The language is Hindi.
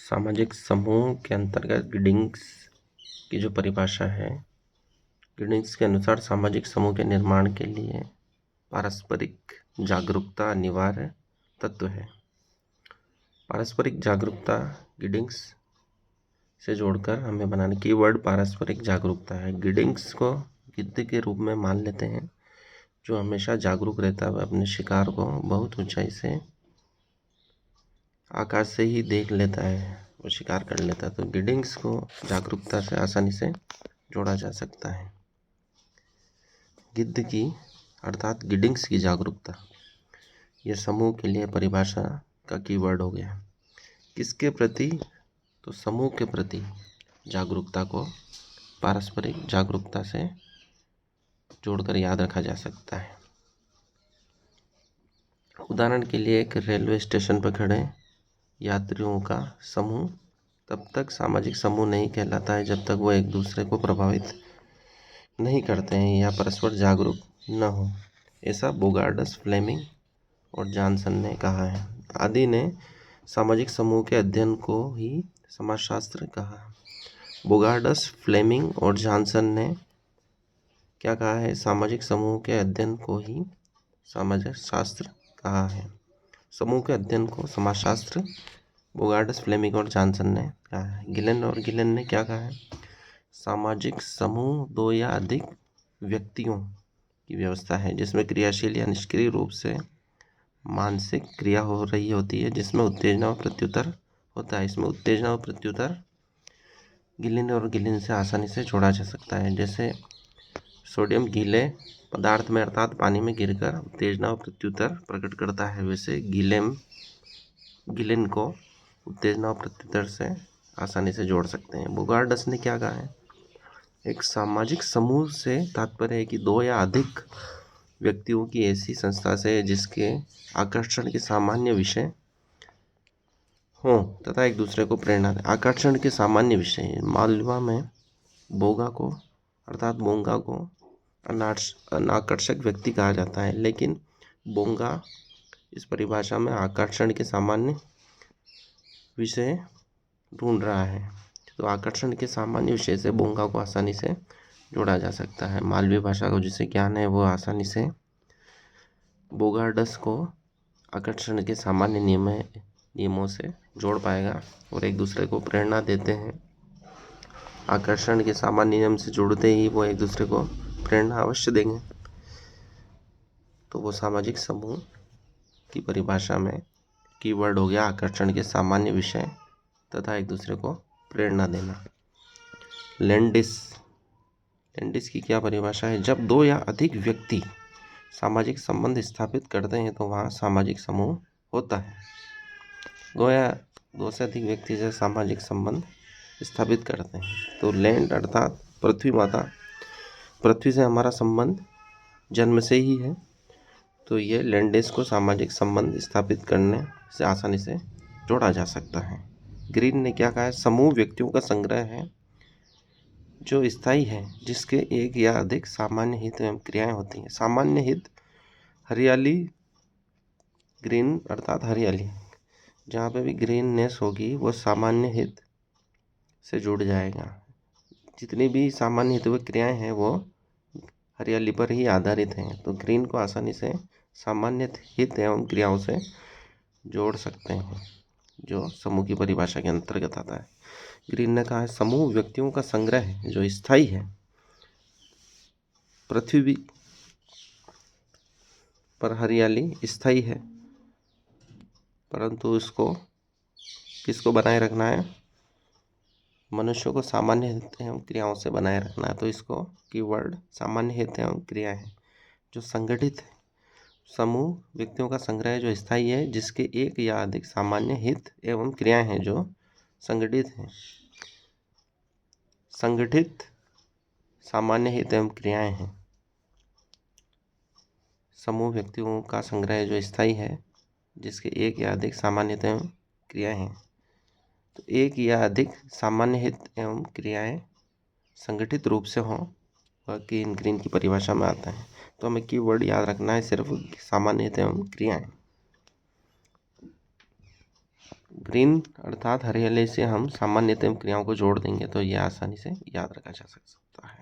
सामाजिक समूह के अंतर्गत गिडिंग्स की जो परिभाषा है, गिडिंग्स के अनुसार सामाजिक समूह के निर्माण के लिए पारस्परिक जागरूकता अनिवार्य तत्व है। पारस्परिक जागरूकता गिडिंग्स से जोड़कर हमें बनाने कीवर्ड पारस्परिक जागरूकता है। गिडिंग्स को गिद्ध के रूप में मान लेते हैं, जो हमेशा जागरूक रहता है। वह अपने शिकार को बहुत ऊंचाई से आकाश से ही देख लेता है, वो शिकार कर लेता है। तो गिडिंग्स को जागरूकता से आसानी से जोड़ा जा सकता है। गिद्ध की अर्थात गिडिंग्स की जागरूकता, यह समूह के लिए परिभाषा का कीवर्ड हो गया। किसके प्रति? तो समूह के प्रति जागरूकता को पारस्परिक जागरूकता से जोड़कर याद रखा जा सकता है। उदाहरण के लिए एक रेलवे स्टेशन पर खड़े यात्रियों का समूह तब तक सामाजिक समूह नहीं कहलाता है जब तक वो एक दूसरे को प्रभावित नहीं करते हैं या परस्पर जागरूक न हो। ऐसा बोगार्डस, फ्लेमिंग और जॉनसन ने कहा है। आदि ने सामाजिक समूह के अध्ययन को ही समाजशास्त्र कहा। बोगार्डस, फ्लेमिंग और जॉनसन ने क्या कहा है? सामाजिक समूह के अध्ययन को ही समाजशास्त्र कहा है। समूह के अध्ययन को समाजशास्त्र बोगार्डस, फ्लेमिंग और जॉनसन ने कहा है। गिलेन ने क्या कहा है? सामाजिक समूह दो या अधिक व्यक्तियों की व्यवस्था है जिसमें क्रियाशील या निष्क्रिय रूप से मानसिक क्रिया हो रही होती है, जिसमें उत्तेजना और प्रत्युत्तर होता है। इसमें उत्तेजना और प्रत्युत्तर गिलिन से आसानी से जोड़ा जा सकता है। जैसे सोडियम गीले पदार्थ में अर्थात पानी में गिरकर उत्तेजना और प्रत्युत्तर प्रकट करता है, वैसे गिलिन को उत्तेजना और प्रत्युत्तर से आसानी से जोड़ सकते हैं। बोगार्डस ने क्या कहा है? एक सामाजिक समूह से तात्पर्य है कि दो या अधिक व्यक्तियों की ऐसी संस्था से जिसके आकर्षण के सामान्य विषय हों तथा एक दूसरे को प्रेरणा दें। आकर्षण के सामान्य विषय, मालवा में बोंगा को अनाकर्षक व्यक्ति कहा जाता है, लेकिन बोंगा इस परिभाषा में आकर्षण के सामान्य विषय ढूंढ रहा है। तो आकर्षण के सामान्य विषय से बोंगा को आसानी से जोड़ा जा सकता है। मालवी भाषा को जिसे ज्ञान है वो आसानी से बोगार्डस को आकर्षण के सामान्य नियमों से जोड़ पाएगा और एक दूसरे को प्रेरणा देते हैं। आकर्षण के सामान्य नियम से जुड़ते ही वो एक दूसरे को प्रेरणा अवश्य देंगे। तो वो सामाजिक समूह की परिभाषा में कीवर्ड हो गया आकर्षण के सामान्य विषय तथा एक दूसरे को प्रेरणा देना। लैंडिस की क्या परिभाषा है? जब दो या अधिक व्यक्ति सामाजिक संबंध स्थापित करते हैं तो वहाँ सामाजिक समूह होता है। दो से अधिक व्यक्ति से सामाजिक संबंध स्थापित करते हैं तो लैंड अर्थात पृथ्वी माता, पृथ्वी से हमारा संबंध जन्म से ही है, तो ये लैंडिस को सामाजिक संबंध स्थापित करने से आसानी से जोड़ा जा सकता है। ग्रीन ने क्या कहा है? समूह व्यक्तियों का संग्रह है जो स्थायी है, जिसके एक या अधिक सामान्य हित एवं क्रियाएं होती हैं। सामान्य हित, हरियाली, ग्रीन अर्थात हरियाली, जहाँ पे भी ग्रीननेस होगी वो सामान्य हित से जुड़ जाएगा। जितनी भी सामान्य हित व क्रियाएं हैं वो हरियाली पर ही आधारित हैं, तो ग्रीन को आसानी से सामान्य हित एवं क्रियाओं से जोड़ सकते हैं, जो समूह की परिभाषा के अंतर्गत आता है। ग्रीन ने कहा है समूह व्यक्तियों का संग्रह है जो स्थायी है। पृथ्वी पर हरियाली स्थायी है, परंतु इसको किसको बनाए रखना है? मनुष्यों को सामान्य हित एवं क्रियाओं से बनाए रखना है। तो इसको कीवर्ड सामान्य हित एवं क्रिया है जो संगठित है। समूह व्यक्तियों का संग्रह जो स्थायी है, जिसके एक या अधिक सामान्य हित एवं क्रियाएं हैं जो संगठित हैं। संगठित सामान्य हित एवं क्रियाएं हैं। समूह व्यक्तियों का संग्रह जो स्थायी है, जिसके एक या अधिक सामान्य हित एवं क्रियाएं हैं। तो एक या अधिक सामान्य हित एवं क्रियाएं संगठित रूप से हों, वह ग्रीन की परिभाषा में आता है। तो हमें कीवर्ड याद रखना है सिर्फ सामान्य हित एवं क्रियाएं। ग्रीन अर्थात हरियाली से हम सामान्यतम क्रियाओं को जोड़ देंगे तो ये आसानी से याद रखा जा सकता है।